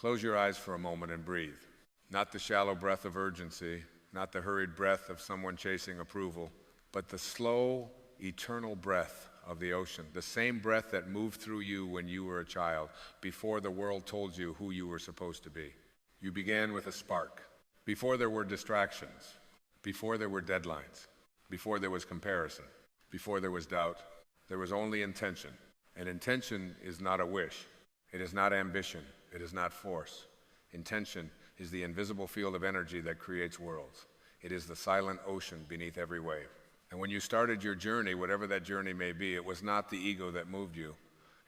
Close your eyes for a moment and breathe. Not the shallow breath of urgency, not the hurried breath of someone chasing approval, but the slow, eternal breath of the ocean, the same breath that moved through you when you were a child, before the world told you who you were supposed to be. You began with a spark, before there were distractions, before there were deadlines, before there was comparison, before there was doubt. There was only intention. And intention is not a wish. It is not ambition. It is not force. Intention is the invisible field of energy that creates worlds. It is the silent ocean beneath every wave. And when you started your journey, whatever that journey may be, it was not the ego that moved you.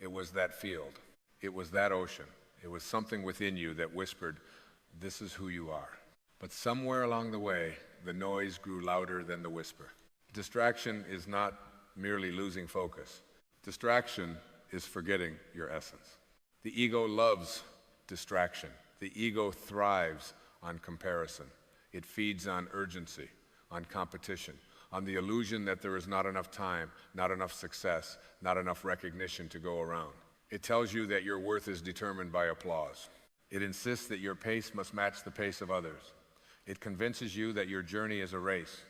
It was that field. It was that ocean. It was something within you that whispered, this is who you are. But somewhere along the way, the noise grew louder than the whisper. Distraction is not merely losing focus. Distraction is forgetting your essence. The ego loves distraction. The ego thrives on comparison. It feeds on urgency, on competition, on the illusion that there is not enough time, not enough success, not enough recognition to go around. It tells you that your worth is determined by applause. It insists that your pace must match the pace of others. It convinces you that your journey is a race,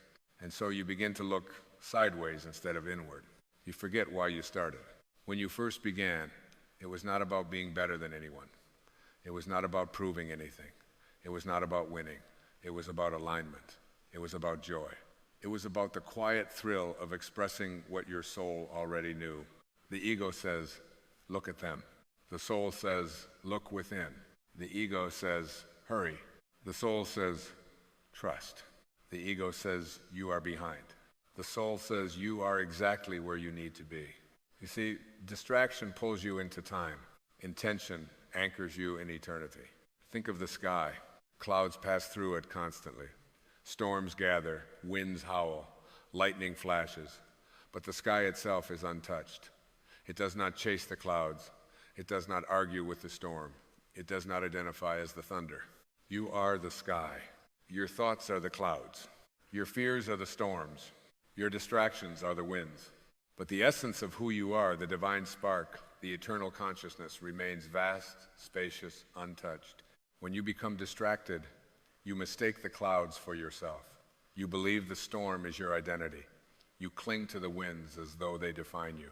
and so you begin to look sideways instead of inward. You forget why you started. When you first began, it was not about being better than anyone. It was not about proving anything. It was not about winning. It was about alignment. It was about joy. It was about the quiet thrill of expressing what your soul already knew. The ego says, look at them. The soul says, look within. The ego says, hurry. The soul says, trust. The ego says, you are behind. The soul says, you are exactly where you need to be. You see, distraction pulls you into time. Intention anchors you in eternity. Think of the sky. Clouds pass through it constantly. Storms gather, winds howl, lightning flashes. But the sky itself is untouched. It does not chase the clouds. It does not argue with the storm. It does not identify as the thunder. You are the sky. Your thoughts are the clouds. Your fears are the storms. Your distractions are the winds. But the essence of who you are, the divine spark, the eternal consciousness, remains vast, spacious, untouched. When you become distracted, you mistake the clouds for yourself. You believe the storm is your identity. You cling to the winds as though they define you.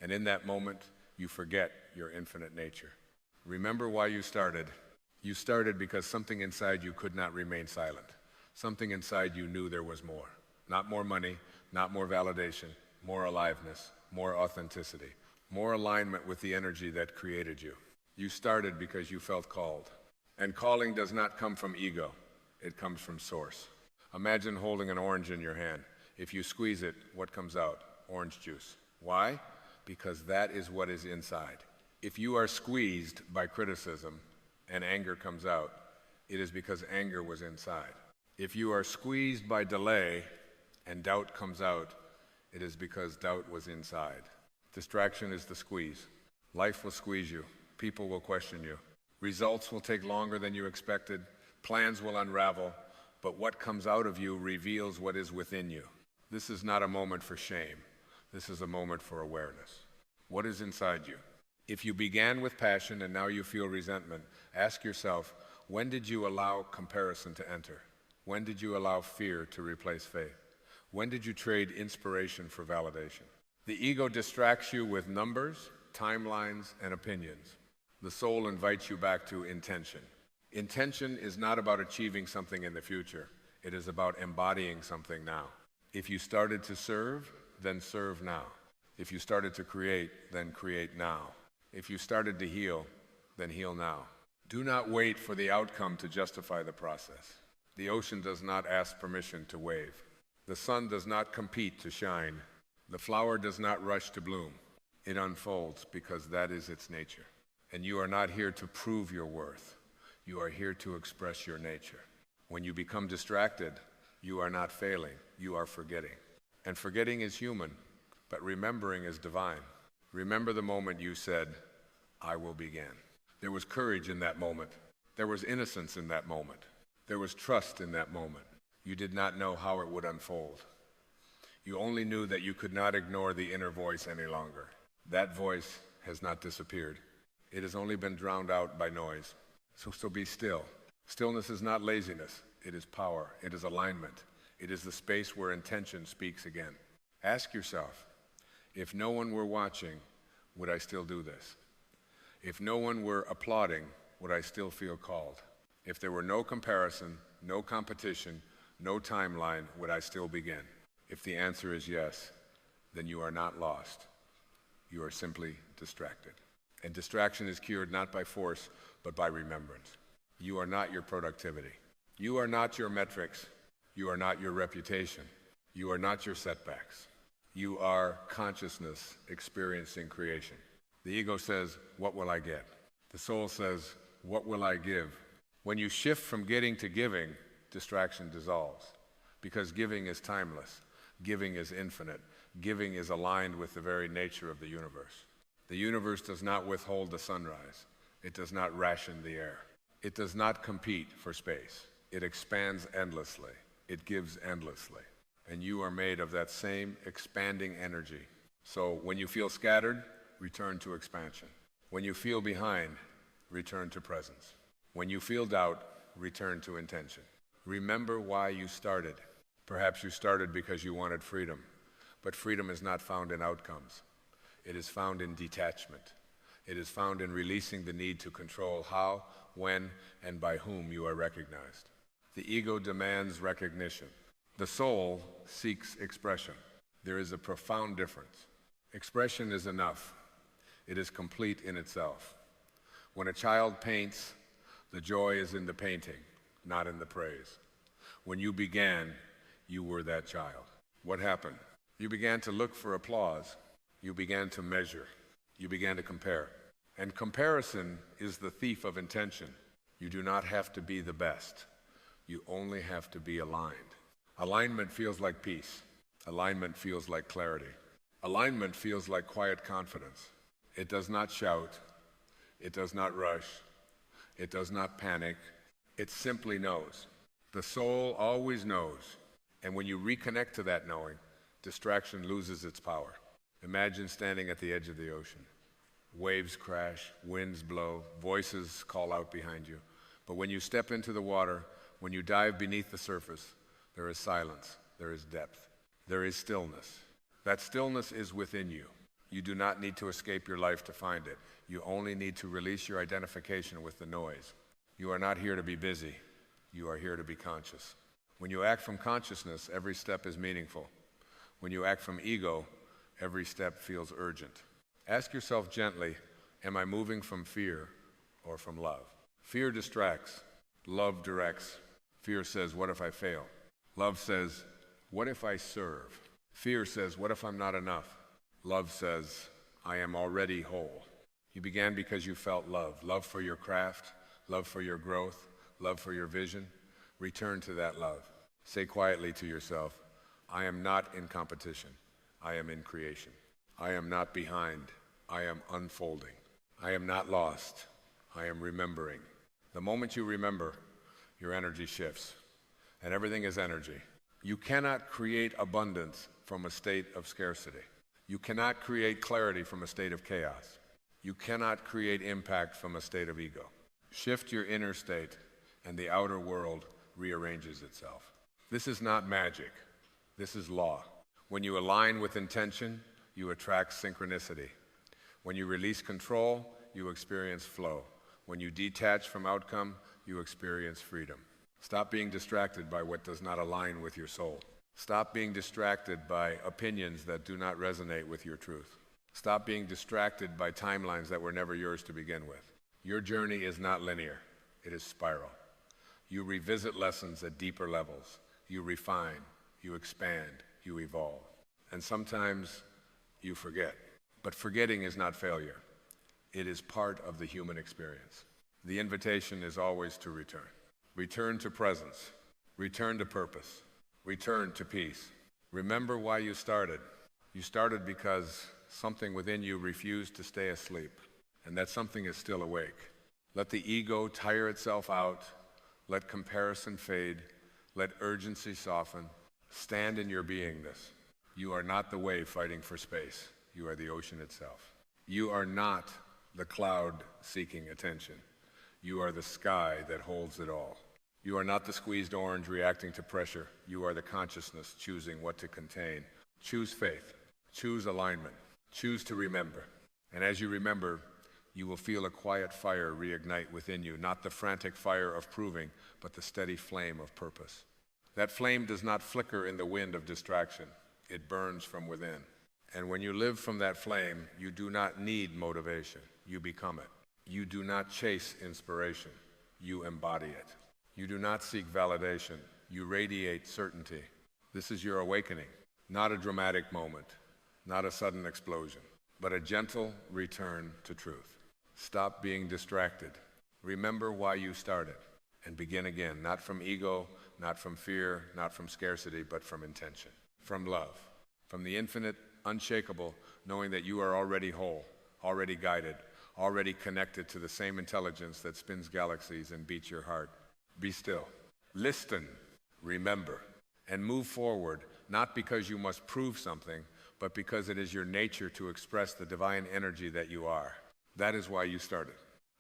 And in that moment, you forget your infinite nature. Remember why you started. You started because something inside you could not remain silent. Something inside you knew there was more. Not more money, not more validation, more aliveness, more authenticity, more alignment with the energy that created you. You started because you felt called. And calling does not come from ego. It comes from source. Imagine holding an orange in your hand. If you squeeze it, what comes out? Orange juice. Why? Because that is what is inside. If you are squeezed by criticism and anger comes out, it is because anger was inside. If you are squeezed by delay and doubt comes out, it is because doubt was inside. Distraction is the squeeze. Life will squeeze you. People will question you. Results will take longer than you expected. Plans will unravel. But what comes out of you reveals what is within you. This is not a moment for shame. This is a moment for awareness. What is inside you? If you began with passion and now you feel resentment, ask yourself, when did you allow comparison to enter? When did you allow fear to replace faith? When did you trade inspiration for validation? The ego distracts you with numbers, timelines, and opinions. The soul invites you back to intention. Intention is not about achieving something in the future. It is about embodying something now. If you started to serve, then serve now. If you started to create, then create now. If you started to heal, then heal now. Do not wait for the outcome to justify the process. The ocean does not ask permission to wave. The sun does not compete to shine. The flower does not rush to bloom. It unfolds because that is its nature. And you are not here to prove your worth. You are here to express your nature. When you become distracted, you are not failing. You are forgetting. And forgetting is human, but remembering is divine. Remember the moment you said, I will begin. There was courage in that moment. There was innocence in that moment. There was trust in that moment. You did not know how it would unfold. You only knew that you could not ignore the inner voice any longer. That voice has not disappeared. It has only been drowned out by noise. So be still. Stillness is not laziness. It is power. It is alignment. It is the space where intention speaks again. Ask yourself, if no one were watching, would I still do this? If no one were applauding, would I still feel called? If there were no comparison, no competition, no timeline, would I still begin? If the answer is yes, then you are not lost. You are simply distracted. And distraction is cured not by force, but by remembrance. You are not your productivity. You are not your metrics. You are not your reputation. You are not your setbacks. You are consciousness experiencing creation. The ego says, what will I get? The soul says, what will I give? When you shift from getting to giving, distraction dissolves. Because giving is timeless. Giving is infinite. Giving is aligned with the very nature of the universe. The universe does not withhold the sunrise. It does not ration the air. It does not compete for space. It expands endlessly. It gives endlessly. And you are made of that same expanding energy. So when you feel scattered, return to expansion. When you feel behind, return to presence. When you feel doubt, return to intention. Remember why you started. Perhaps you started because you wanted freedom, but freedom is not found in outcomes. It is found in detachment. It is found in releasing the need to control how, when, and by whom you are recognized. The ego demands recognition. The soul seeks expression. There is a profound difference. Expression is enough. It is complete in itself. When a child paints, the joy is in the painting, not in the praise. When you began, you were that child. What happened? You began to look for applause. You began to measure. You began to compare. And comparison is the thief of intention. You do not have to be the best. You only have to be aligned. Alignment feels like peace. Alignment feels like clarity. Alignment feels like quiet confidence. It does not shout. It does not rush. It does not panic. It simply knows. The soul always knows. And when you reconnect to that knowing, distraction loses its power. Imagine standing at the edge of the ocean. Waves crash, winds blow, voices call out behind you. But when you step into the water, when you dive beneath the surface, there is silence, there is depth, there is stillness. That stillness is within you. You do not need to escape your life to find it. You only need to release your identification with the noise. You are not here to be busy. You are here to be conscious. When you act from consciousness, every step is meaningful. When you act from ego, every step feels urgent. Ask yourself gently, am I moving from fear or from love? Fear distracts. Love directs. Fear says, what if I fail? Love says, what if I serve? Fear says, what if I'm not enough? Love says, I am already whole. You began because you felt love. Love for your craft, love for your growth, love for your vision. Return to that love. Say quietly to yourself, I am not in competition. I am in creation. I am not behind. I am unfolding. I am not lost. I am remembering. The moment you remember, your energy shifts. And everything is energy. You cannot create abundance from a state of scarcity. You cannot create clarity from a state of chaos. You cannot create impact from a state of ego. Shift your inner state, and the outer world rearranges itself. This is not magic. This is law. When you align with intention, you attract synchronicity. When you release control, you experience flow. When you detach from outcome, you experience freedom. Stop being distracted by what does not align with your soul. Stop being distracted by opinions that do not resonate with your truth. Stop being distracted by timelines that were never yours to begin with. Your journey is not linear. It is spiral. You revisit lessons at deeper levels. You refine, you expand, you evolve. And sometimes you forget. But forgetting is not failure. It is part of the human experience. The invitation is always to return. Return to presence. Return to purpose. Return to peace. Remember why you started. You started because something within you refused to stay asleep, and that something is still awake. Let the ego tire itself out. Let comparison fade. Let urgency soften. Stand in your beingness. You are not the wave fighting for space. You are the ocean itself. You are not the cloud seeking attention. You are the sky that holds it all. You are not the squeezed orange reacting to pressure. You are the consciousness choosing what to contain. Choose faith. Choose alignment. Choose to remember. And as you remember, you will feel a quiet fire reignite within you, not the frantic fire of proving, but the steady flame of purpose. That flame does not flicker in the wind of distraction. It burns from within. And when you live from that flame, you do not need motivation. You become it. You do not chase inspiration. You embody it. You do not seek validation. You radiate certainty. This is your awakening, not a dramatic moment, not a sudden explosion, but a gentle return to truth. Stop being distracted. Remember why you started and begin again, not from ego, not from fear, not from scarcity, but from intention, from love, from the infinite, unshakable, knowing that you are already whole, already guided, already connected to the same intelligence that spins galaxies and beats your heart. Be still. Listen. Remember. And move forward, not because you must prove something, but because it is your nature to express the divine energy that you are. That is why you started,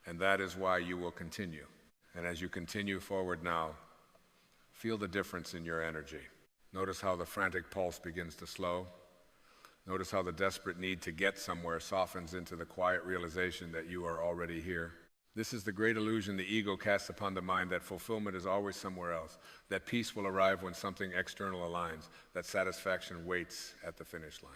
and that is why you will continue. And as you continue forward now, feel the difference in your energy. Notice how the frantic pulse begins to slow. Notice how the desperate need to get somewhere softens into the quiet realization that you are already here. This is the great illusion the ego casts upon the mind, that fulfillment is always somewhere else, that peace will arrive when something external aligns, that satisfaction waits at the finish line.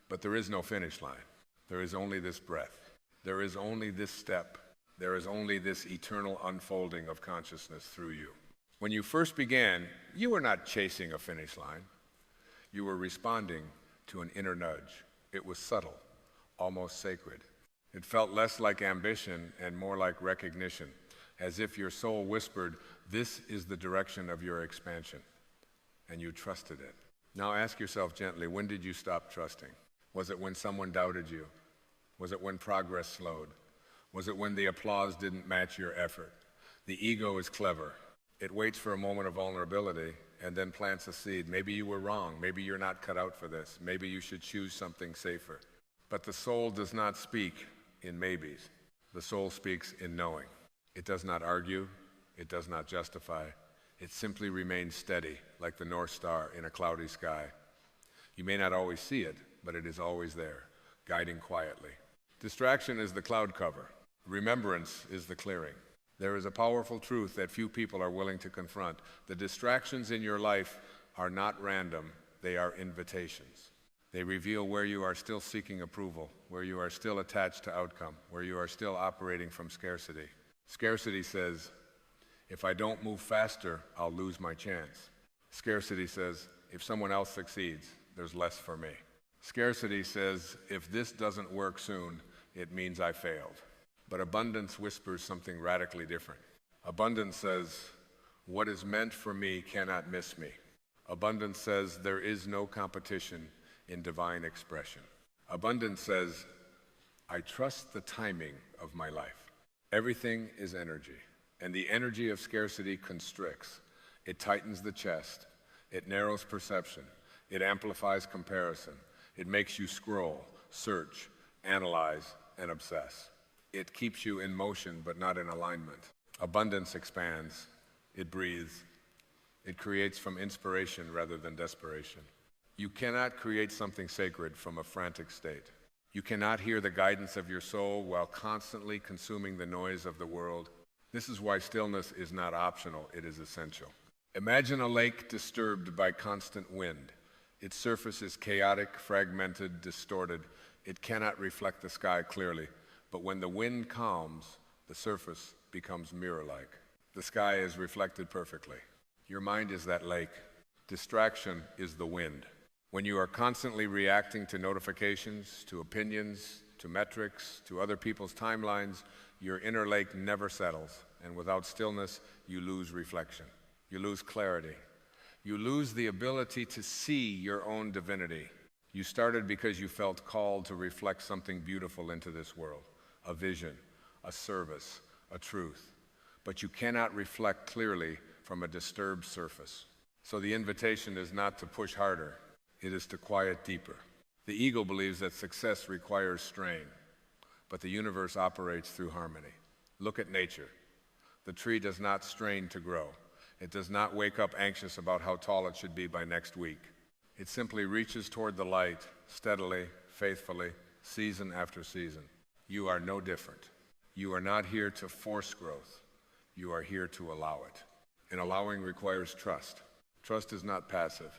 But there is no finish line. There is only this breath. There is only this step. There is only this eternal unfolding of consciousness through you. When you first began, you were not chasing a finish line. You were responding to an inner nudge. It was subtle, almost sacred. It felt less like ambition and more like recognition, as if your soul whispered, "This is the direction of your expansion," and you trusted it. Now ask yourself gently, when did you stop trusting? Was it when someone doubted you? Was it when progress slowed? Was it when the applause didn't match your effort? The ego is clever. It waits for a moment of vulnerability and then plants a seed. Maybe you were wrong. Maybe you're not cut out for this. Maybe you should choose something safer. But the soul does not speak in maybes. The soul speaks in knowing. It does not argue. It does not justify. It simply remains steady, like the North Star in a cloudy sky. You may not always see it, but it is always there, guiding quietly. Distraction is the cloud cover. Remembrance is the clearing. There is a powerful truth that few people are willing to confront. The distractions in your life are not random. They are invitations. They reveal where you are still seeking approval, where you are still attached to outcome, where you are still operating from scarcity. Scarcity says, if I don't move faster, I'll lose my chance. Scarcity says, if someone else succeeds, there's less for me. Scarcity says, if this doesn't work soon, it means I failed. But abundance whispers something radically different. Abundance says, what is meant for me cannot miss me. Abundance says, there is no competition in divine expression. Abundance says, I trust the timing of my life. Everything is energy, and the energy of scarcity constricts. It tightens the chest. It narrows perception. It amplifies comparison. It makes you scroll, search, analyze, and obsess. It keeps you in motion, but not in alignment. Abundance expands. It breathes. It creates from inspiration rather than desperation. You cannot create something sacred from a frantic state. You cannot hear the guidance of your soul while constantly consuming the noise of the world. This is why stillness is not optional, it is essential. Imagine a lake disturbed by constant wind. Its surface is chaotic, fragmented, distorted. It cannot reflect the sky clearly. But when the wind calms, the surface becomes mirror-like. The sky is reflected perfectly. Your mind is that lake. Distraction is the wind. When you are constantly reacting to notifications, to opinions, to metrics, to other people's timelines, your inner lake never settles. And without stillness, you lose reflection. You lose clarity. You lose the ability to see your own divinity. You started because you felt called to reflect something beautiful into this world. A vision, a service, a truth. But you cannot reflect clearly from a disturbed surface. So the invitation is not to push harder, it is to quiet deeper. The ego believes that success requires strain, but the universe operates through harmony. Look at nature. The tree does not strain to grow. It does not wake up anxious about how tall it should be by next week. It simply reaches toward the light steadily, faithfully, season after season. You are no different. You are not here to force growth. You are here to allow it. And allowing requires trust. Trust is not passive.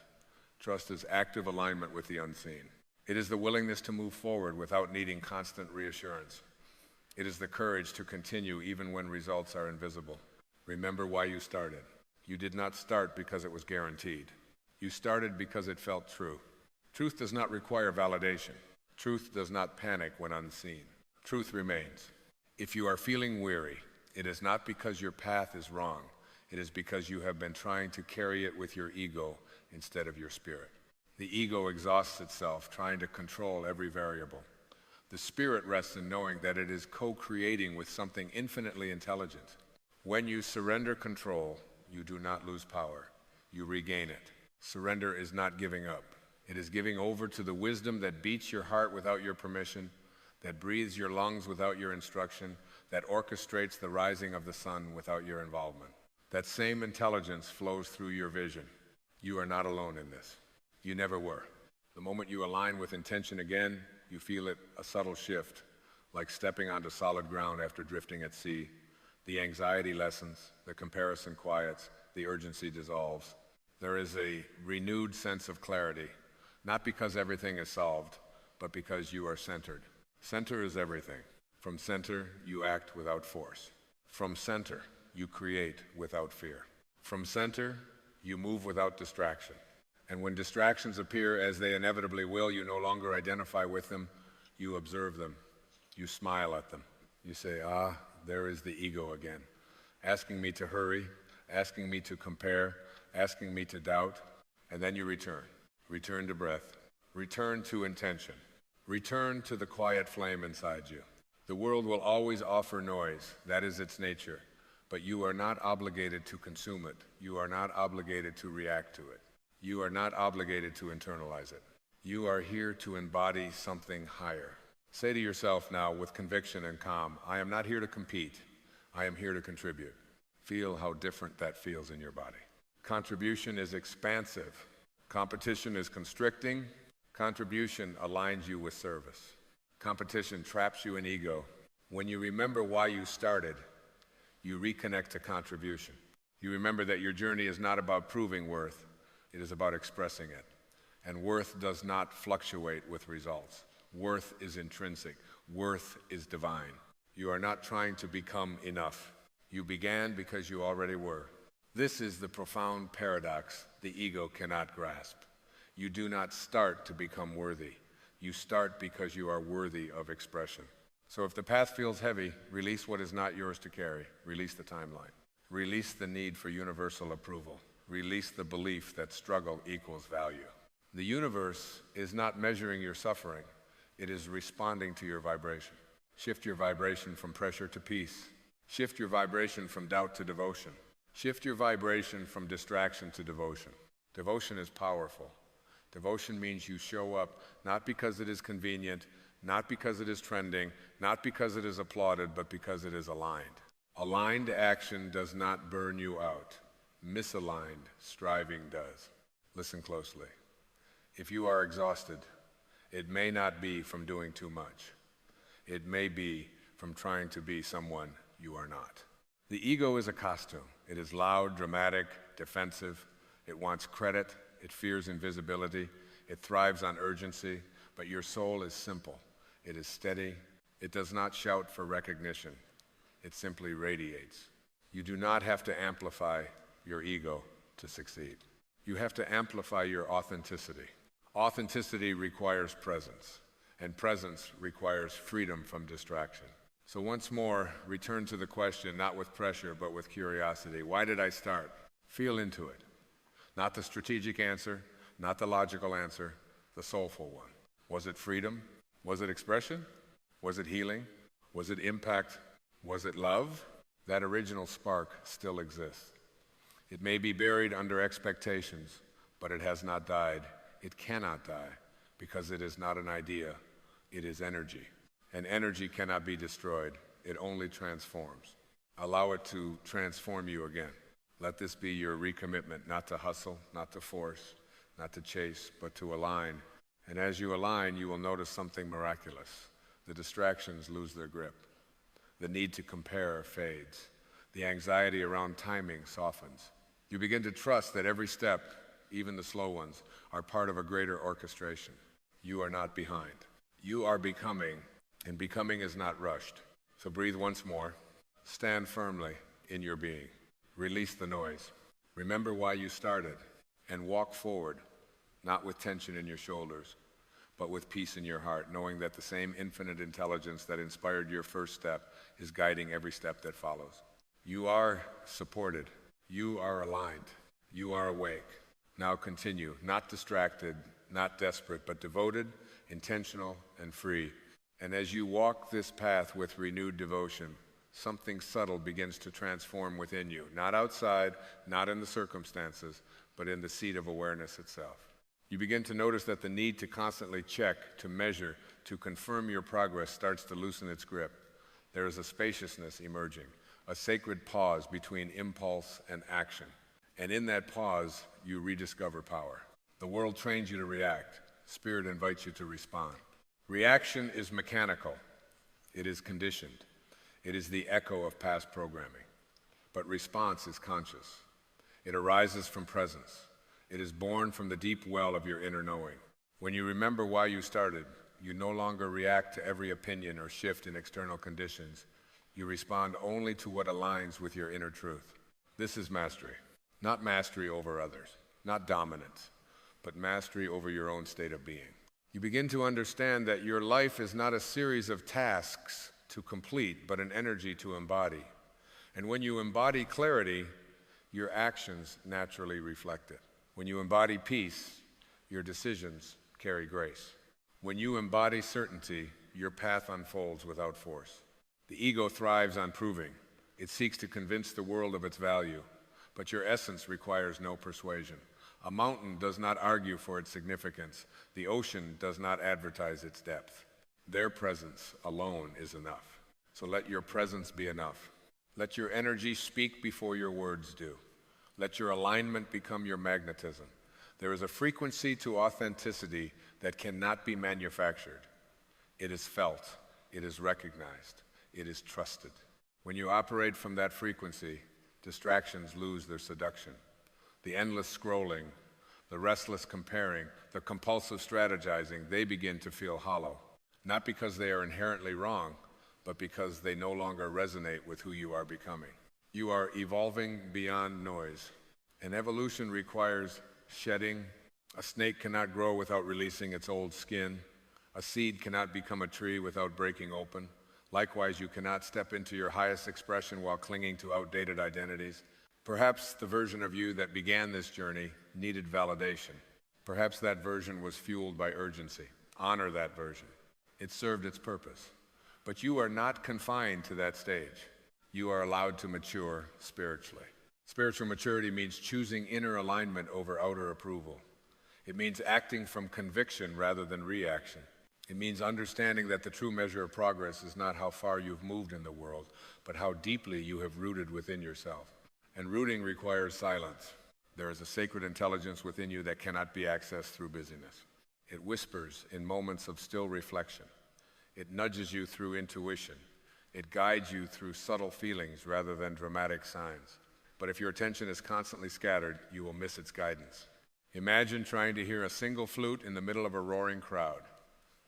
Trust is active alignment with the unseen. It is the willingness to move forward without needing constant reassurance. It is the courage to continue even when results are invisible. Remember why you started. You did not start because it was guaranteed. You started because it felt true. Truth does not require validation. Truth does not panic when unseen. Truth remains. If you are feeling weary, it is not because your path is wrong. It is because you have been trying to carry it with your ego instead of your spirit. The ego exhausts itself trying to control every variable. The spirit rests in knowing that it is co-creating with something infinitely intelligent. When you surrender control, you do not lose power. You regain it. Surrender is not giving up. It is giving over to the wisdom that beats your heart without your permission, that breathes your lungs without your instruction, that orchestrates the rising of the sun without your involvement. That same intelligence flows through your vision. You are not alone in this. You never were. The moment you align with intention again, you feel it a subtle shift, like stepping onto solid ground after drifting at sea. The anxiety lessens, the comparison quiets, the urgency dissolves. There is a renewed sense of clarity, not because everything is solved, but because you are centered. Center is everything. From center, you act without force. From center, you create without fear. From center, you move without distraction. And when distractions appear, as they inevitably will, you no longer identify with them, you observe them. You smile at them. You say, there is the ego again, asking me to hurry, asking me to compare, asking me to doubt, and then you return. Return to breath. Return to intention. Return to the quiet flame inside you. The world will always offer noise. That is its nature. But you are not obligated to consume it. You are not obligated to react to it. You are not obligated to internalize it. You are here to embody something higher. Say to yourself now with conviction and calm, I am not here to compete. I am here to contribute. Feel how different that feels in your body. Contribution is expansive. Competition is constricting. Contribution aligns you with service. Competition traps you in ego. When you remember why you started, you reconnect to contribution. You remember that your journey is not about proving worth. It is about expressing it. And worth does not fluctuate with results. Worth is intrinsic. Worth is divine. You are not trying to become enough. You began because you already were. This is the profound paradox the ego cannot grasp. You do not start to become worthy. You start because you are worthy of expression. So if the path feels heavy, release what is not yours to carry. Release the timeline. Release the need for universal approval. Release the belief that struggle equals value. The universe is not measuring your suffering. It is responding to your vibration. Shift your vibration from pressure to peace. Shift your vibration from doubt to devotion. Shift your vibration from distraction to devotion. Devotion is powerful. Devotion means you show up not because it is convenient, not because it is trending, not because it is applauded, but because it is aligned. Aligned action does not burn you out. Misaligned striving does. Listen closely. If you are exhausted, it may not be from doing too much. It may be from trying to be someone you are not. The ego is a costume. It is loud, dramatic, defensive. It wants credit. It fears invisibility. It thrives on urgency. But your soul is simple. It is steady. It does not shout for recognition. It simply radiates. You do not have to amplify your ego to succeed. You have to amplify your authenticity. Authenticity requires presence, and presence requires freedom from distraction. So once more, return to the question, not with pressure, but with curiosity. Why did I start? Feel into it. Not the strategic answer, not the logical answer, the soulful one. Was it freedom? Was it expression? Was it healing? Was it impact? Was it love? That original spark still exists. It may be buried under expectations, but it has not died. It cannot die because it is not an idea. It is energy. And energy cannot be destroyed. It only transforms. Allow it to transform you again. Let this be your recommitment, not to hustle, not to force, not to chase, but to align. And as you align, you will notice something miraculous. The distractions lose their grip. The need to compare fades. The anxiety around timing softens. You begin to trust that every step, even the slow ones, are part of a greater orchestration. You are not behind. You are becoming, and becoming is not rushed. So breathe once more. Stand firmly in your being. Release the noise. Remember why you started, and walk forward, not with tension in your shoulders, but with peace in your heart, knowing that the same infinite intelligence that inspired your first step is guiding every step that follows. You are supported. You are aligned. You are awake. Now continue, not distracted, not desperate, but devoted, intentional, and free. And as you walk this path with renewed devotion, something subtle begins to transform within you, not outside, not in the circumstances, but in the seat of awareness itself. You begin to notice that the need to constantly check, to measure, to confirm your progress starts to loosen its grip. There is a spaciousness emerging, a sacred pause between impulse and action. And in that pause, you rediscover power. The world trains you to react. Spirit invites you to respond. Reaction is mechanical. It is conditioned. It is the echo of past programming. But response is conscious. It arises from presence. It is born from the deep well of your inner knowing. When you remember why you started, you no longer react to every opinion or shift in external conditions. You respond only to what aligns with your inner truth. This is mastery. Not mastery over others, not dominance, but mastery over your own state of being. You begin to understand that your life is not a series of tasks to complete, but an energy to embody. And when you embody clarity, your actions naturally reflect it. When you embody peace, your decisions carry grace. When you embody certainty, your path unfolds without force. The ego thrives on proving. It seeks to convince the world of its value, but your essence requires no persuasion. A mountain does not argue for its significance. The ocean does not advertise its depth. Their presence alone is enough. So let your presence be enough. Let your energy speak before your words do. Let your alignment become your magnetism. There is a frequency to authenticity that cannot be manufactured. It is felt. It is recognized. It is trusted. When you operate from that frequency, distractions lose their seduction. The endless scrolling, the restless comparing, the compulsive strategizing, they begin to feel hollow. Not because they are inherently wrong, but because they no longer resonate with who you are becoming. You are evolving beyond noise. And evolution requires shedding. A snake cannot grow without releasing its old skin. A seed cannot become a tree without breaking open. Likewise, you cannot step into your highest expression while clinging to outdated identities. Perhaps the version of you that began this journey needed validation. Perhaps that version was fueled by urgency. Honor that version. It served its purpose. But you are not confined to that stage. You are allowed to mature spiritually. Spiritual maturity means choosing inner alignment over outer approval. It means acting from conviction rather than reaction. It means understanding that the true measure of progress is not how far you've moved in the world, but how deeply you have rooted within yourself. And rooting requires silence. There is a sacred intelligence within you that cannot be accessed through busyness. It whispers in moments of still reflection. It nudges you through intuition. It guides you through subtle feelings rather than dramatic signs. But if your attention is constantly scattered, you will miss its guidance. Imagine trying to hear a single flute in the middle of a roaring crowd.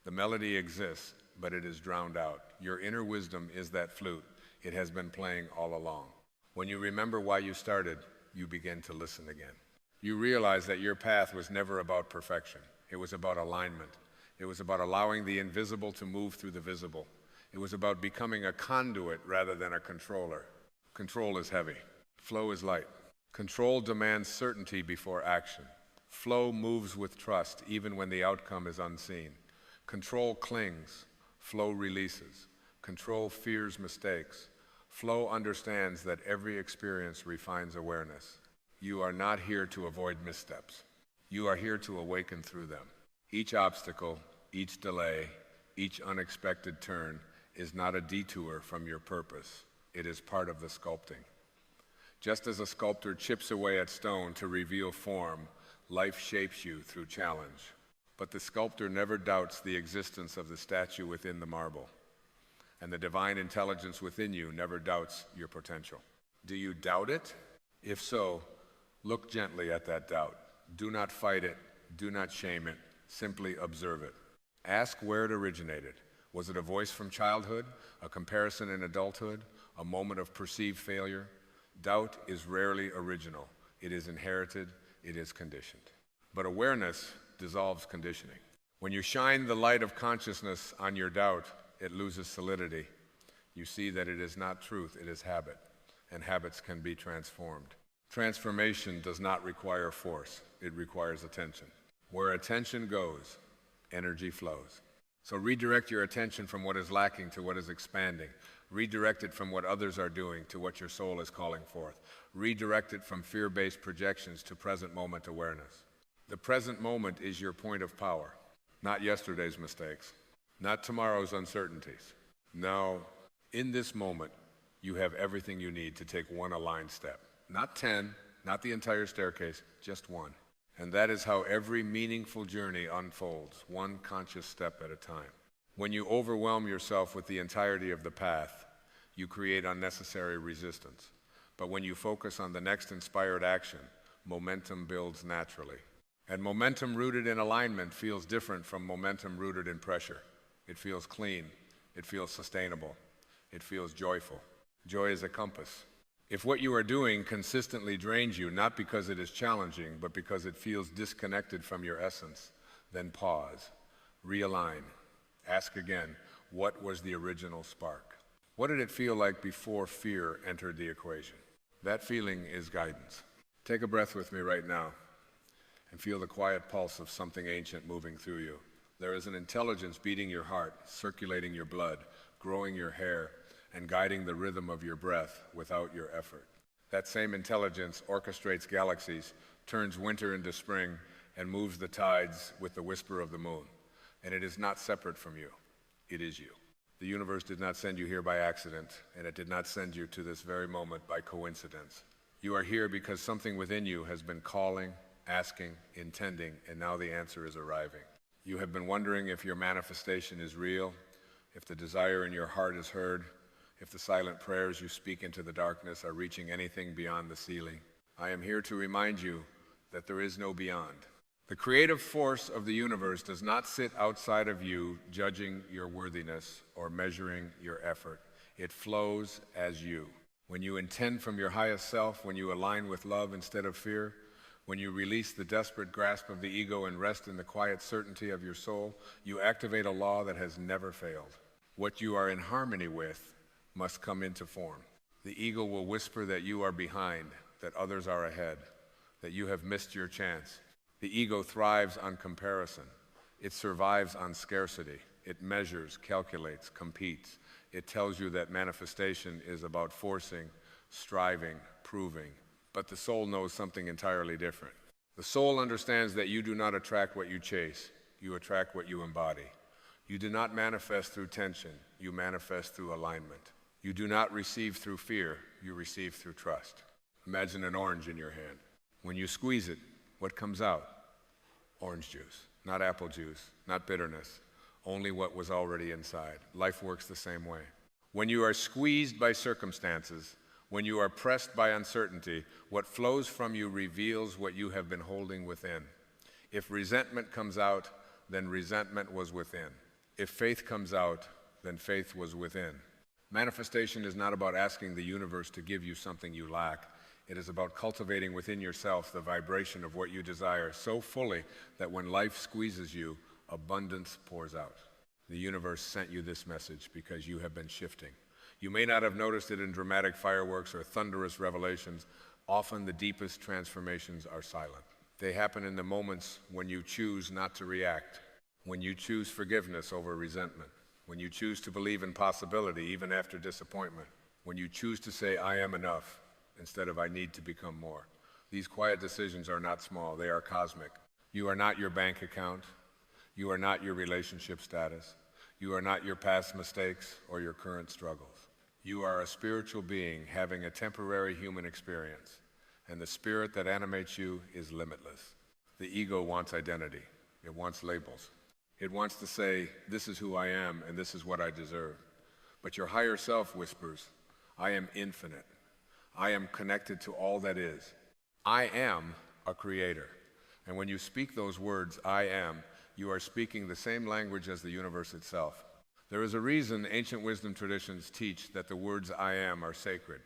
The melody exists, but it is drowned out. Your inner wisdom is that flute. It has been playing all along. When you remember why you started, you begin to listen again. You realize that your path was never about perfection. It was about alignment. It was about allowing the invisible to move through the visible. It was about becoming a conduit rather than a controller. Control is heavy. Flow is light. Control demands certainty before action. Flow moves with trust even when the outcome is unseen. Control clings. Flow releases. Control fears mistakes. Flow understands that every experience refines awareness. You are not here to avoid missteps. You are here to awaken through them. Each obstacle, each delay, each unexpected turn is not a detour from your purpose. It is part of the sculpting. Just as a sculptor chips away at stone to reveal form, life shapes you through challenge. But the sculptor never doubts the existence of the statue within the marble. And the divine intelligence within you never doubts your potential. Do you doubt it? If so, look gently at that doubt. Do not fight it. Do not shame it. Simply observe it. Ask where it originated. Was it a voice from childhood, a comparison in adulthood, a moment of perceived failure? Doubt is rarely original. It is inherited. It is conditioned. But awareness dissolves conditioning. When you shine the light of consciousness on your doubt, it loses solidity. You see that it is not truth, it is habit, and habits can be transformed. Transformation does not require force, it requires attention. Where attention goes, energy flows. So redirect your attention from what is lacking to what is expanding. Redirect it from what others are doing to what your soul is calling forth. Redirect it from fear-based projections to present moment awareness. The present moment is your point of power, not yesterday's mistakes, not tomorrow's uncertainties. No, in this moment, you have everything you need to take one aligned step. Not 10, not the entire staircase, just one. And that is how every meaningful journey unfolds, one conscious step at a time. When you overwhelm yourself with the entirety of the path, you create unnecessary resistance. But when you focus on the next inspired action, momentum builds naturally. And momentum rooted in alignment feels different from momentum rooted in pressure. It feels clean. It feels sustainable. It feels joyful. Joy is a compass. If what you are doing consistently drains you, not because it is challenging, but because it feels disconnected from your essence, then pause, realign, ask again, what was the original spark? What did it feel like before fear entered the equation? That feeling is guidance. Take a breath with me right now and feel the quiet pulse of something ancient moving through you. There is an intelligence beating your heart, circulating your blood, growing your hair, and guiding the rhythm of your breath without your effort. That same intelligence orchestrates galaxies, turns winter into spring, and moves the tides with the whisper of the moon. And it is not separate from you. It is you. The universe did not send you here by accident, and it did not send you to this very moment by coincidence. You are here because something within you has been calling, asking, intending, and now the answer is arriving. You have been wondering if your manifestation is real, if the desire in your heart is heard, if the silent prayers you speak into the darkness are reaching anything beyond the ceiling. I am here to remind you that there is no beyond. The creative force of the universe does not sit outside of you, judging your worthiness or measuring your effort. It flows as you. When you intend from your highest self, when you align with love instead of fear, when you release the desperate grasp of the ego and rest in the quiet certainty of your soul, you activate a law that has never failed. What you are in harmony with must come into form. The ego will whisper that you are behind, that others are ahead, that you have missed your chance. The ego thrives on comparison. It survives on scarcity. It measures, calculates, competes. It tells you that manifestation is about forcing, striving, proving. But the soul knows something entirely different. The soul understands that you do not attract what you chase. You attract what you embody. You do not manifest through tension. You manifest through alignment. You do not receive through fear. You receive through trust. Imagine an orange in your hand. When you squeeze it, what comes out? Orange juice, not apple juice, not bitterness, only what was already inside. Life works the same way. When you are squeezed by circumstances, when you are pressed by uncertainty, what flows from you reveals what you have been holding within. If resentment comes out, then resentment was within. If faith comes out, then faith was within. Manifestation is not about asking the universe to give you something you lack. It is about cultivating within yourself the vibration of what you desire so fully that when life squeezes you, abundance pours out. The universe sent you this message because you have been shifting. You may not have noticed it in dramatic fireworks or thunderous revelations. Often the deepest transformations are silent. They happen in the moments when you choose not to react, when you choose forgiveness over resentment, when you choose to believe in possibility even after disappointment, when you choose to say, I am enough, instead of I need to become more. These quiet decisions are not small, they are cosmic. You are not your bank account. You are not your relationship status. You are not your past mistakes or your current struggles. You are a spiritual being having a temporary human experience, and the spirit that animates you is limitless. The ego wants identity. It wants labels. It wants to say, this is who I am and this is what I deserve. But your higher self whispers, I am infinite. I am connected to all that is. I am a creator. And when you speak those words, I am, you are speaking the same language as the universe itself. There is a reason ancient wisdom traditions teach that the words I am are sacred.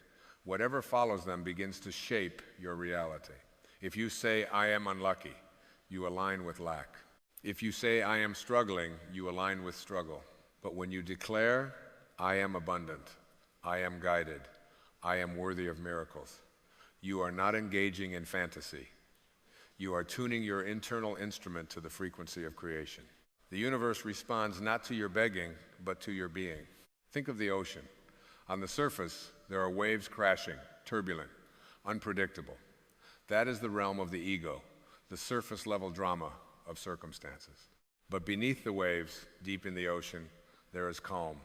Whatever follows them begins to shape your reality. If you say, I am unlucky, you align with lack. If you say, I am struggling, you align with struggle. But when you declare, I am abundant, I am guided, I am worthy of miracles, you are not engaging in fantasy. You are tuning your internal instrument to the frequency of creation. The universe responds not to your begging, but to your being. Think of the ocean. On the surface, there are waves crashing, turbulent, unpredictable. That is the realm of the ego, the surface-level drama of circumstances. But beneath the waves, deep in the ocean, there is calm,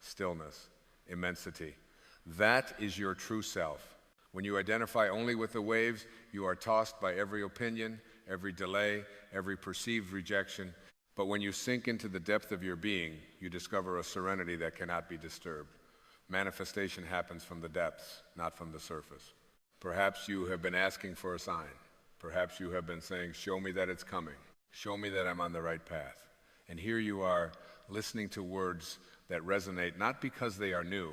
stillness, immensity. That is your true self. When you identify only with the waves, you are tossed by every opinion, every delay, every perceived rejection. But when you sink into the depth of your being, you discover a serenity that cannot be disturbed. Manifestation happens from the depths, not from the surface. Perhaps you have been asking for a sign. Perhaps you have been saying, show me that it's coming. Show me that I'm on the right path. And here you are, listening to words that resonate not because they are new,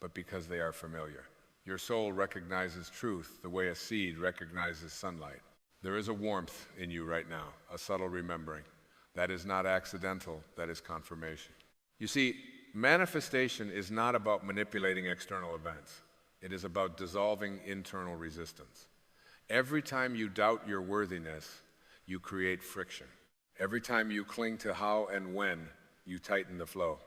but because they are familiar. Your soul recognizes truth the way a seed recognizes sunlight. There is a warmth in you right now, a subtle remembering. That is not accidental, that is confirmation. You see, manifestation is not about manipulating external events. It is about dissolving internal resistance. Every time you doubt your worthiness, you create friction. Every time you cling to how and when, you tighten the flow.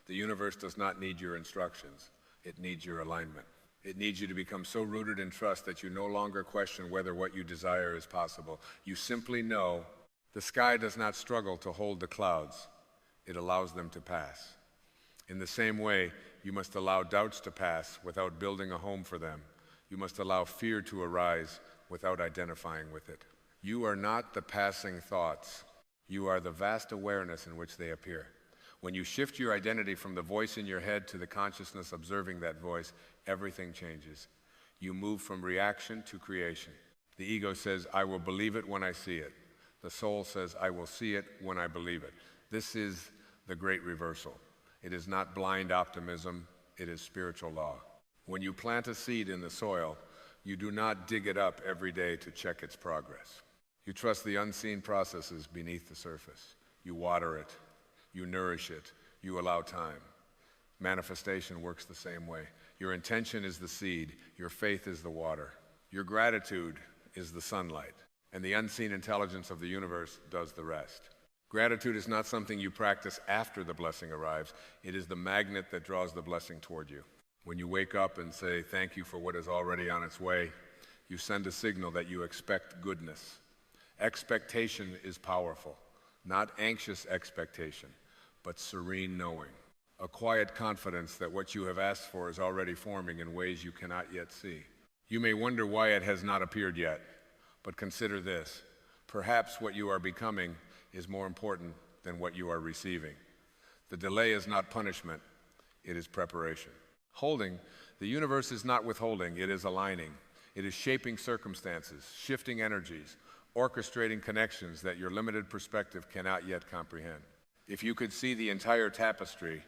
The universe does not need your instructions. It needs your alignment. It needs you to become so rooted in trust that you no longer question whether what you desire is possible. You simply know the sky does not struggle to hold the clouds. It allows them to pass. In the same way, you must allow doubts to pass without building a home for them. You must allow fear to arise without identifying with it. You are not the passing thoughts. You are the vast awareness in which they appear. When you shift your identity from the voice in your head to the consciousness observing that voice, everything changes. You move from reaction to creation. The ego says, I will believe it when I see it. The soul says, I will see it when I believe it. This is the great reversal. It is not blind optimism, it is spiritual law. When you plant a seed in the soil, you do not dig it up every day to check its progress. You trust the unseen processes beneath the surface. You water it, you nourish it, you allow time. Manifestation works the same way. Your intention is the seed, your faith is the water, your gratitude is the sunlight, and the unseen intelligence of the universe does the rest. Gratitude is not something you practice after the blessing arrives. It is the magnet that draws the blessing toward you. When you wake up and say thank you for what is already on its way, you send a signal that you expect goodness. Expectation is powerful, not anxious expectation, but serene knowing. A quiet confidence that what you have asked for is already forming in ways you cannot yet see. You may wonder why it has not appeared yet, but consider this. Perhaps what you are becoming is more important than what you are receiving. The delay is not punishment, it is preparation. Holding, the universe is not withholding, it is aligning. It is shaping circumstances, shifting energies, orchestrating connections that your limited perspective cannot yet comprehend. If you could see the entire tapestry,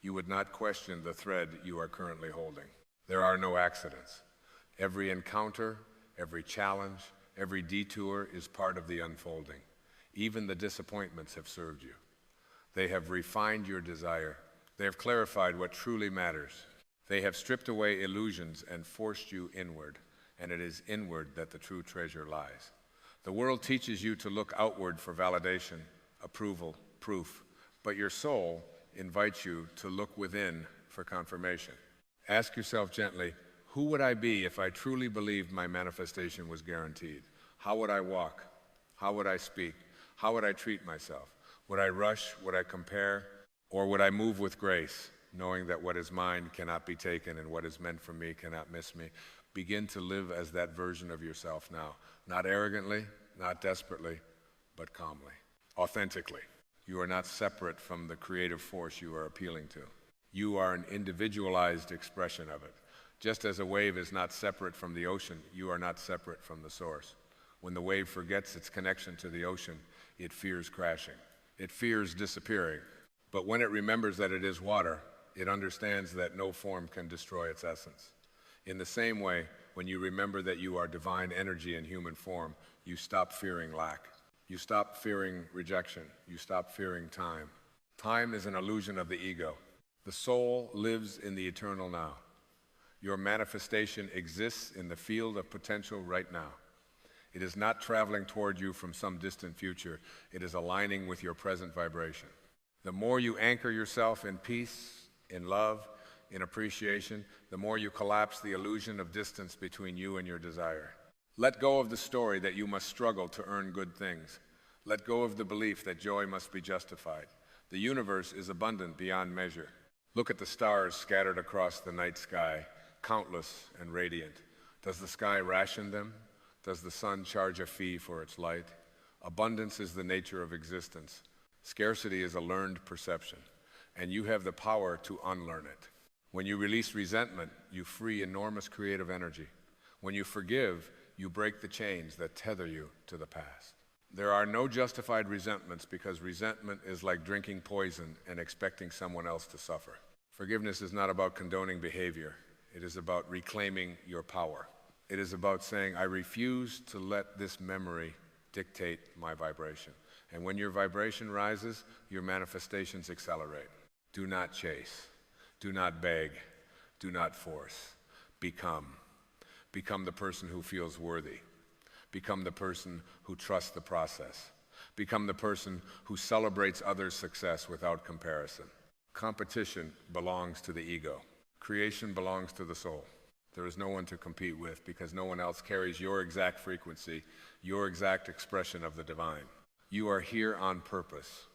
you would not question the thread you are currently holding. There are no accidents. Every encounter, every challenge, every detour is part of the unfolding. Even the disappointments have served you. They have refined your desire. They have clarified what truly matters. They have stripped away illusions and forced you inward, and it is inward that the true treasure lies. The world teaches you to look outward for validation, approval, proof, but your soul invites you to look within for confirmation. Ask yourself gently, who would I be if I truly believed my manifestation was guaranteed? How would I walk? How would I speak? How would I treat myself? Would I rush? Would I compare? Or would I move with grace? knowing that what is mine cannot be taken and what is meant for me cannot miss me. Begin to live as that version of yourself now. Not arrogantly, not desperately, but calmly, authentically. You are not separate from the creative force you are appealing to. You are an individualized expression of it. Just as a wave is not separate from the ocean, you are not separate from the source. When the wave forgets its connection to the ocean, it fears crashing. It fears disappearing. But when it remembers that it is water, it understands that no form can destroy its essence. In the same way, when you remember that you are divine energy in human form, you stop fearing lack. You stop fearing rejection. You stop fearing time. Time is an illusion of the ego. The soul lives in the eternal now. Your manifestation exists in the field of potential right now. It is not traveling toward you from some distant future. It is aligning with your present vibration. The more you anchor yourself in peace, in love, in appreciation, the more you collapse the illusion of distance between you and your desire. Let go of the story that you must struggle to earn good things. Let go of the belief that joy must be justified. The universe is abundant beyond measure. Look at the stars scattered across the night sky, countless and radiant. Does the sky ration them? Does the sun charge a fee for its light? Abundance is the nature of existence. Scarcity is a learned perception, and you have the power to unlearn it. When you release resentment, you free enormous creative energy. When you forgive, you break the chains that tether you to the past. There are no justified resentments because resentment is like drinking poison and expecting someone else to suffer. Forgiveness is not about condoning behavior. It is about reclaiming your power. It is about saying, I refuse to let this memory dictate my vibration. And when your vibration rises, your manifestations accelerate. Do not chase. Do not beg. Do not force. Become. Become the person who feels worthy. Become the person who trusts the process. Become the person who celebrates others' success without comparison. Competition belongs to the ego. Creation belongs to the soul. There is no one to compete with because no one else carries your exact frequency, your exact expression of the divine. You are here on purpose.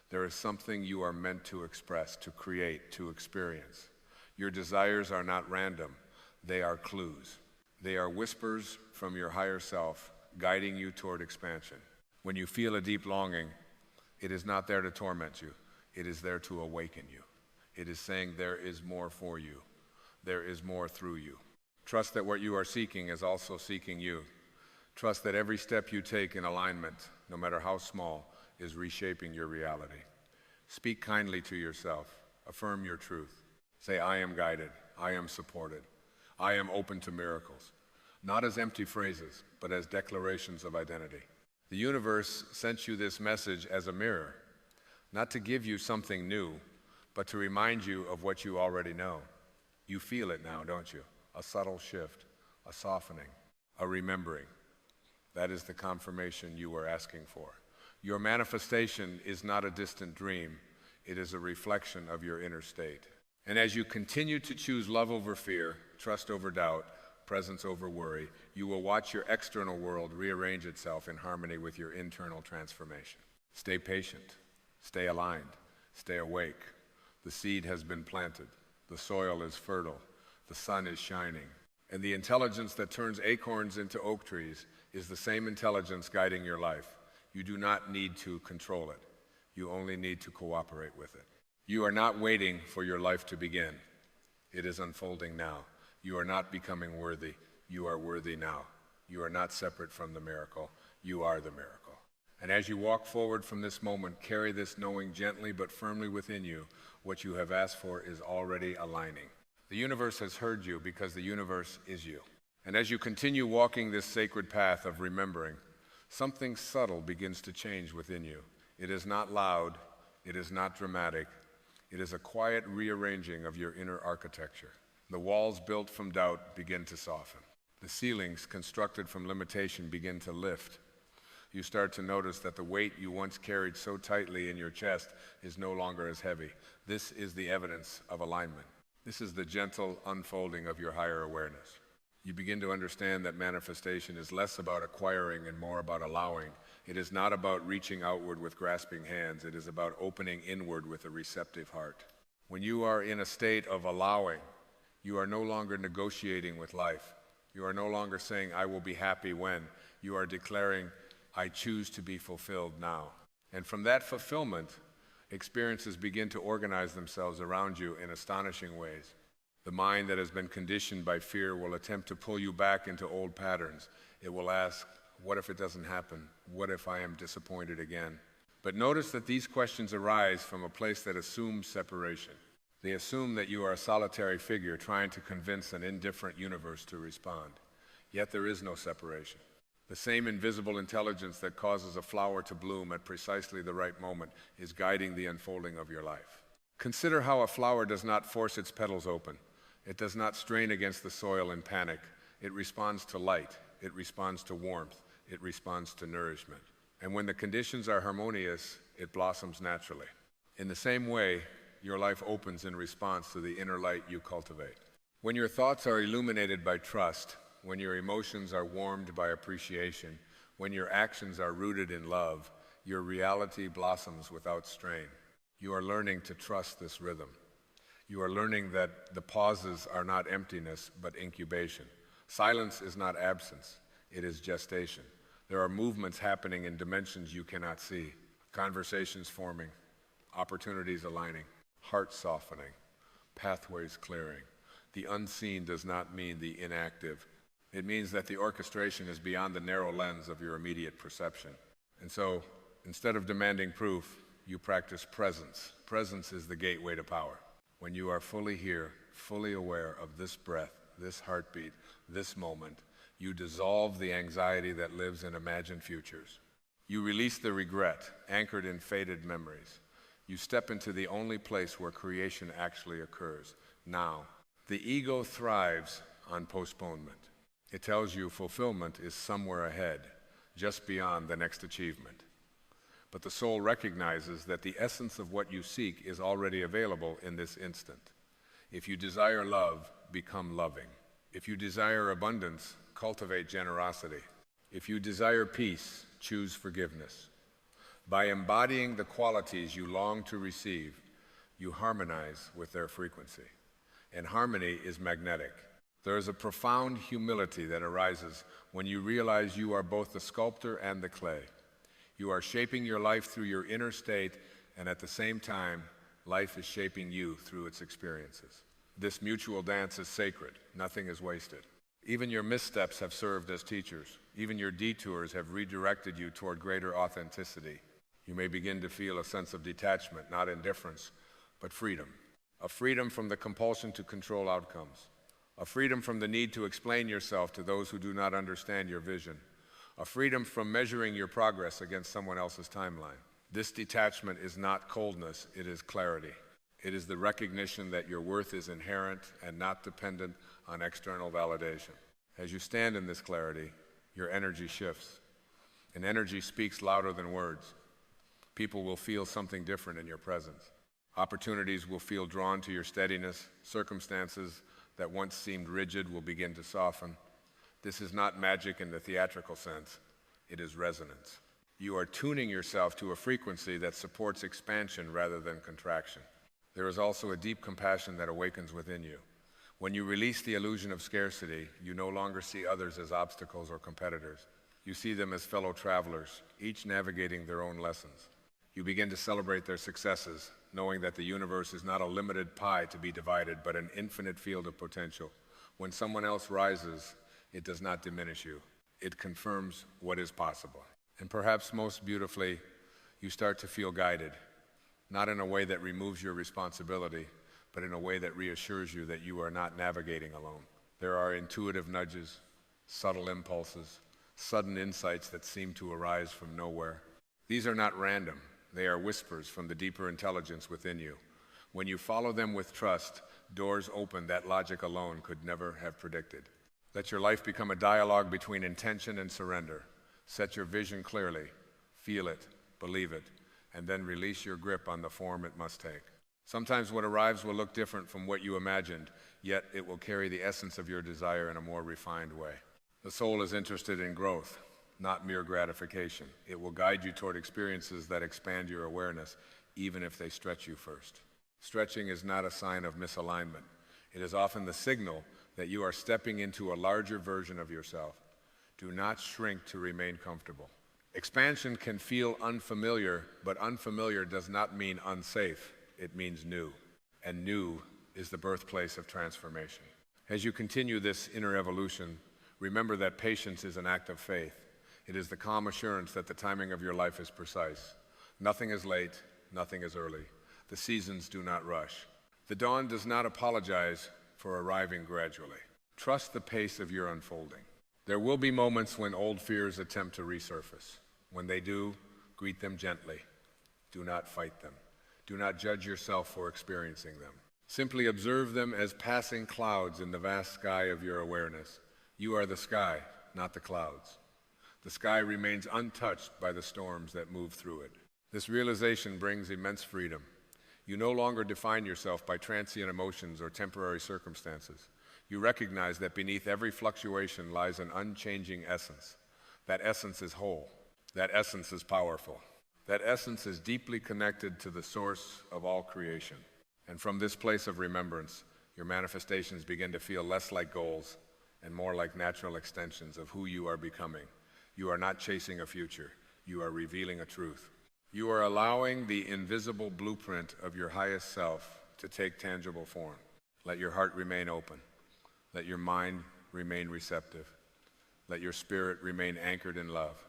There is something you are meant to express, to create, to experience. Your desires are not random. They are clues. They are whispers from your higher self, guiding you toward expansion. When you feel a deep longing, it is not there to torment you. It is there to awaken you. It is saying there is more for you. There is more through you. Trust that what you are seeking is also seeking you. Trust that every step you take in alignment, no matter how small, is reshaping your reality. Speak kindly to yourself. Affirm your truth. Say, I am guided. I am supported. I am open to miracles. Not as empty phrases, but as declarations of identity. The universe sent you this message as a mirror, not to give you something new, but to remind you of what you already know. You feel it now, don't you? A subtle shift, a softening, a remembering. That is the confirmation you were asking for. Your manifestation is not a distant dream. It is a reflection of your inner state. And as you continue to choose love over fear, trust over doubt, presence over worry, you will watch your external world rearrange itself in harmony with your internal transformation. Stay patient. Stay aligned. Stay awake. The seed has been planted. The soil is fertile. The sun is shining. And the intelligence that turns acorns into oak trees is the same intelligence guiding your life. You do not need to control it. You only need to cooperate with it. You are not waiting for your life to begin. It is unfolding now. You are not becoming worthy. You are worthy now. You are not separate from the miracle. You are the miracle. And as you walk forward from this moment, carry this knowing gently but firmly within you. What you have asked for is already aligning. The universe has heard you because the universe is you. And as you continue walking this sacred path of remembering, something subtle begins to change within you. It is not loud. It is not dramatic. It is a quiet rearranging of your inner architecture. The walls built from doubt begin to soften. The ceilings constructed from limitation begin to lift. You start to notice that the weight you once carried so tightly in your chest is no longer as heavy. This is the evidence of alignment. This is the gentle unfolding of your higher awareness. You begin to understand that manifestation is less about acquiring and more about allowing. It is not about reaching outward with grasping hands. It is about opening inward with a receptive heart. When you are in a state of allowing, you are no longer negotiating with life. You are no longer saying, I will be happy when. You are declaring, I choose to be fulfilled now. And from that fulfillment, experiences begin to organize themselves around you in astonishing ways. The mind that has been conditioned by fear will attempt to pull you back into old patterns. It will ask, what if it doesn't happen? What if I am disappointed again? But notice that these questions arise from a place that assumes separation. They assume that you are a solitary figure trying to convince an indifferent universe to respond. Yet there is no separation. The same invisible intelligence that causes a flower to bloom at precisely the right moment is guiding the unfolding of your life. Consider how a flower does not force its petals open. It does not strain against the soil in panic. It responds to light. It responds to warmth. It responds to nourishment. And when the conditions are harmonious, it blossoms naturally. In the same way, your life opens in response to the inner light you cultivate. When your thoughts are illuminated by trust, when your emotions are warmed by appreciation, when your actions are rooted in love, your reality blossoms without strain. You are learning to trust this rhythm. You are learning that the pauses are not emptiness, but incubation. Silence is not absence, it is gestation. There are movements happening in dimensions you cannot see, conversations forming, opportunities aligning, hearts softening, pathways clearing. The unseen does not mean the inactive. It means that the orchestration is beyond the narrow lens of your immediate perception. And so, instead of demanding proof, you practice presence. Presence is the gateway to power. When you are fully here, fully aware of this breath, this heartbeat, this moment, you dissolve the anxiety that lives in imagined futures. You release the regret anchored in faded memories. You step into the only place where creation actually occurs, now. The ego thrives on postponement. It tells you fulfillment is somewhere ahead, just beyond the next achievement. But the soul recognizes that the essence of what you seek is already available in this instant. If you desire love, become loving. If you desire abundance, cultivate generosity. If you desire peace, choose forgiveness. By embodying the qualities you long to receive, you harmonize with their frequency. And harmony is magnetic. There is a profound humility that arises when you realize you are both the sculptor and the clay. You are shaping your life through your inner state, and at the same time, life is shaping you through its experiences. This mutual dance is sacred. Nothing is wasted. Even your missteps have served as teachers. Even your detours have redirected you toward greater authenticity. You may begin to feel a sense of detachment, not indifference, but freedom. A freedom from the compulsion to control outcomes. A freedom from the need to explain yourself to those who do not understand your vision. A freedom from measuring your progress against someone else's timeline. This detachment is not coldness, it is clarity. It is the recognition that your worth is inherent and not dependent on external validation. As you stand in this clarity, your energy shifts. And energy speaks louder than words. People will feel something different in your presence. Opportunities will feel drawn to your steadiness. Circumstances that once seemed rigid will begin to soften. This is not magic in the theatrical sense. It is resonance. You are tuning yourself to a frequency that supports expansion rather than contraction. There is also a deep compassion that awakens within you. When you release the illusion of scarcity, you no longer see others as obstacles or competitors. You see them as fellow travelers, each navigating their own lessons. You begin to celebrate their successes, knowing that the universe is not a limited pie to be divided, but an infinite field of potential. When someone else rises, it does not diminish you. It confirms what is possible. And perhaps most beautifully, you start to feel guided, not in a way that removes your responsibility, but in a way that reassures you that you are not navigating alone. There are intuitive nudges, subtle impulses, sudden insights that seem to arise from nowhere. These are not random. They are whispers from the deeper intelligence within you. When you follow them with trust, doors open that logic alone could never have predicted. Let your life become a dialogue between intention and surrender. Set your vision clearly, feel it, believe it, and then release your grip on the form it must take. Sometimes what arrives will look different from what you imagined, yet it will carry the essence of your desire in a more refined way. The soul is interested in growth, not mere gratification. It will guide you toward experiences that expand your awareness, even if they stretch you first. Stretching is not a sign of misalignment. It is often the signal that you are stepping into a larger version of yourself. Do not shrink to remain comfortable. Expansion can feel unfamiliar, but unfamiliar does not mean unsafe. It means new. And new is the birthplace of transformation. As you continue this inner evolution, remember that patience is an act of faith. It is the calm assurance that the timing of your life is precise. Nothing is late, nothing is early. The seasons do not rush. The dawn does not apologize for arriving gradually. Trust the pace of your unfolding. There will be moments when old fears attempt to resurface. When they do, greet them gently. Do not fight them. Do not judge yourself for experiencing them. Simply observe them as passing clouds in the vast sky of your awareness. You are the sky, not the clouds. The sky remains untouched by the storms that move through it. This realization brings immense freedom. You no longer define yourself by transient emotions or temporary circumstances. You recognize that beneath every fluctuation lies an unchanging essence. That essence is whole. That essence is powerful. That essence is deeply connected to the source of all creation. And from this place of remembrance, your manifestations begin to feel less like goals and more like natural extensions of who you are becoming. You are not chasing a future. You are revealing a truth. You are allowing the invisible blueprint of your highest self to take tangible form. Let your heart remain open. Let your mind remain receptive. Let your spirit remain anchored in love.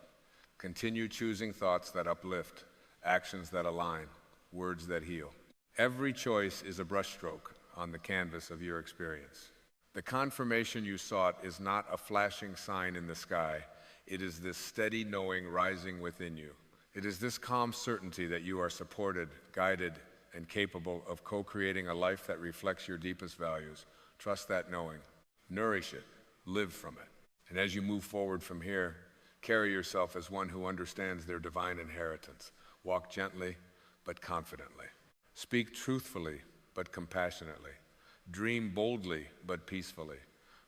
Continue choosing thoughts that uplift, actions that align, words that heal. Every choice is a brushstroke on the canvas of your experience. The confirmation you sought is not a flashing sign in the sky. It is this steady knowing rising within you. It is this calm certainty that you are supported, guided, and capable of co-creating a life that reflects your deepest values. Trust that knowing. Nourish it. Live from it. And as you move forward from here, carry yourself as one who understands their divine inheritance. Walk gently, but confidently. Speak truthfully, but compassionately. Dream boldly, but peacefully.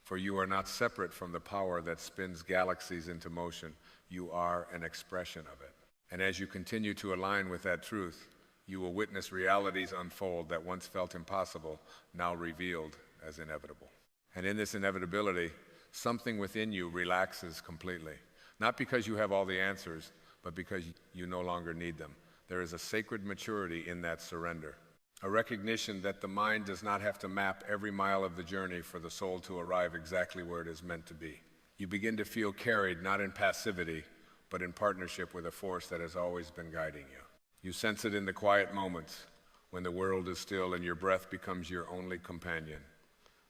For you are not separate from the power that spins galaxies into motion. You are an expression of it. And as you continue to align with that truth, you will witness realities unfold that once felt impossible, now revealed as inevitable. And in this inevitability, something within you relaxes completely. Not because you have all the answers, but because you no longer need them. There is a sacred maturity in that surrender. A recognition that the mind does not have to map every mile of the journey for the soul to arrive exactly where it is meant to be. You begin to feel carried not in passivity, but in partnership with a force that has always been guiding you. You sense it in the quiet moments when the world is still and your breath becomes your only companion.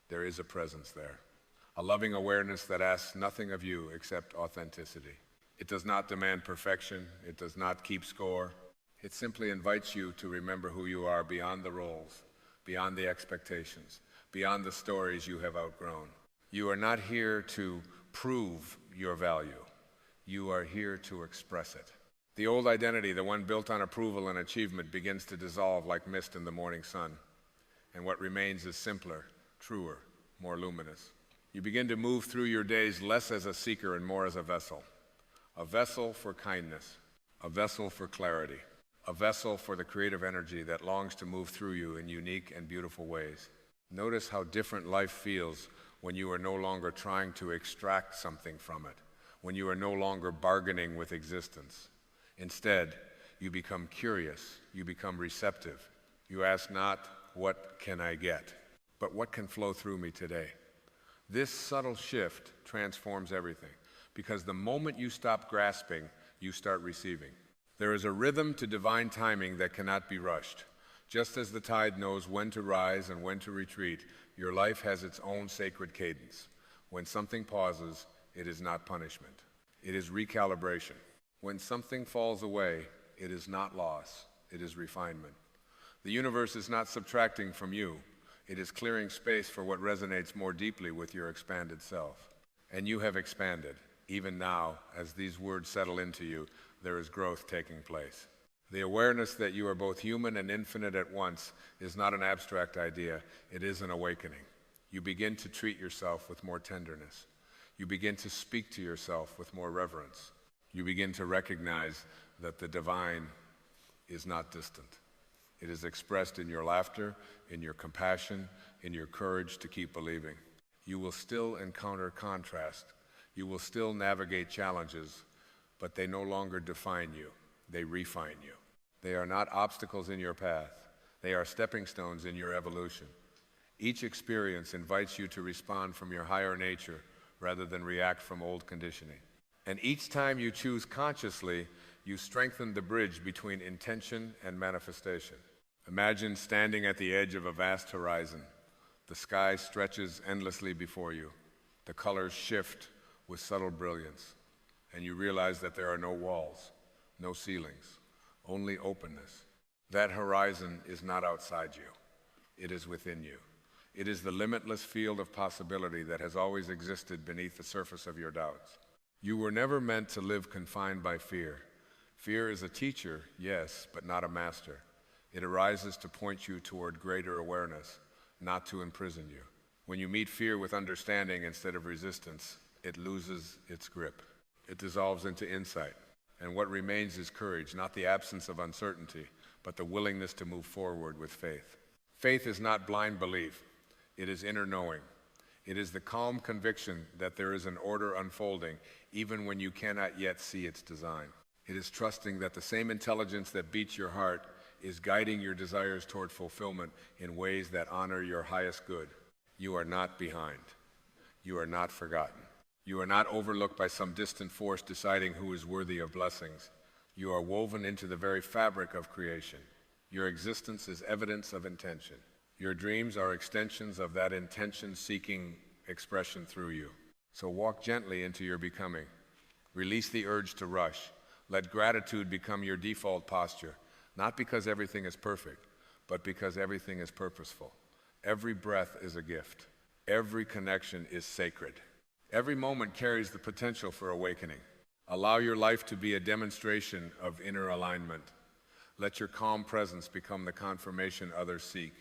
There is a presence there, a loving awareness that asks nothing of you except authenticity. It does not demand perfection. It does not keep score. It simply invites you to remember who you are beyond the roles, beyond the expectations, beyond the stories you have outgrown. You are not here to prove your value. You are here to express it. The old identity, the one built on approval and achievement, begins to dissolve like mist in the morning sun. And what remains is simpler, truer, more luminous. You begin to move through your days less as a seeker and more as a vessel for kindness, a vessel for clarity, a vessel for the creative energy that longs to move through you in unique and beautiful ways. Notice how different life feels when you are no longer trying to extract something from it, when you are no longer bargaining with existence. Instead, you become curious, you become receptive. You ask not, what can I get, but what can flow through me today? This subtle shift transforms everything, because the moment you stop grasping, you start receiving. There is a rhythm to divine timing that cannot be rushed. Just as the tide knows when to rise and when to retreat, your life has its own sacred cadence. When something pauses, it is not punishment. It is recalibration. When something falls away, it is not loss. It is refinement. The universe is not subtracting from you. It is clearing space for what resonates more deeply with your expanded self. And you have expanded. Even now, as these words settle into you, there is growth taking place. The awareness that you are both human and infinite at once is not an abstract idea. It is an awakening. You begin to treat yourself with more tenderness. You begin to speak to yourself with more reverence. You begin to recognize that the divine is not distant. It is expressed in your laughter, in your compassion, in your courage to keep believing. You will still encounter contrast. You will still navigate challenges, but they no longer define you. They refine you. They are not obstacles in your path. They are stepping stones in your evolution. Each experience invites you to respond from your higher nature rather than react from old conditioning. And each time you choose consciously, you strengthen the bridge between intention and manifestation. Imagine standing at the edge of a vast horizon. The sky stretches endlessly before you. The colors shift with subtle brilliance, and you realize that there are no walls, no ceilings, only openness. That horizon is not outside you. It is within you. It is the limitless field of possibility that has always existed beneath the surface of your doubts. You were never meant to live confined by fear. Fear is a teacher, yes, but not a master. It arises to point you toward greater awareness, not to imprison you. When you meet fear with understanding instead of resistance, it loses its grip. It dissolves into insight. And what remains is courage, not the absence of uncertainty, but the willingness to move forward with faith. Faith is not blind belief. It is inner knowing. It is the calm conviction that there is an order unfolding, even when you cannot yet see its design. It is trusting that the same intelligence that beats your heart is guiding your desires toward fulfillment in ways that honor your highest good. You are not behind. You are not forgotten. You are not overlooked by some distant force deciding who is worthy of blessings. You are woven into the very fabric of creation. Your existence is evidence of intention. Your dreams are extensions of that intention-seeking expression through you. So walk gently into your becoming. Release the urge to rush. Let gratitude become your default posture, not because everything is perfect, but because everything is purposeful. Every breath is a gift. Every connection is sacred. Every moment carries the potential for awakening. Allow your life to be a demonstration of inner alignment. Let your calm presence become the confirmation others seek.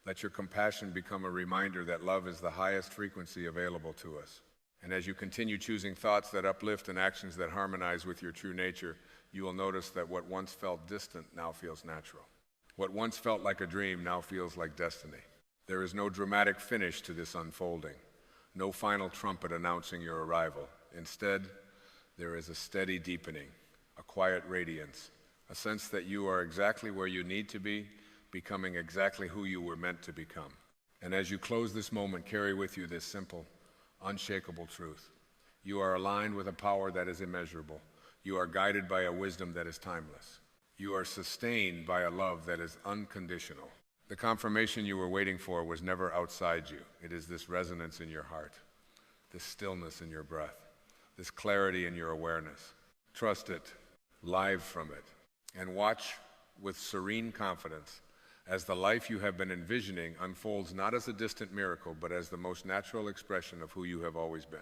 Let your compassion become a reminder that love is the highest frequency available to us. And as you continue choosing thoughts that uplift and actions that harmonize with your true nature, you will notice that what once felt distant now feels natural. What once felt like a dream now feels like destiny. There is no dramatic finish to this unfolding, no final trumpet announcing your arrival. Instead, there is a steady deepening, a quiet radiance, a sense that you are exactly where you need to be, becoming exactly who you were meant to become. And as you close this moment, carry with you this simple, unshakable truth. You are aligned with a power that is immeasurable. You are guided by a wisdom that is timeless. You are sustained by a love that is unconditional. The confirmation you were waiting for was never outside you. It is this resonance in your heart, this stillness in your breath, this clarity in your awareness. Trust it, live from it, and watch with serene confidence as the life you have been envisioning unfolds not as a distant miracle, but as the most natural expression of who you have always been.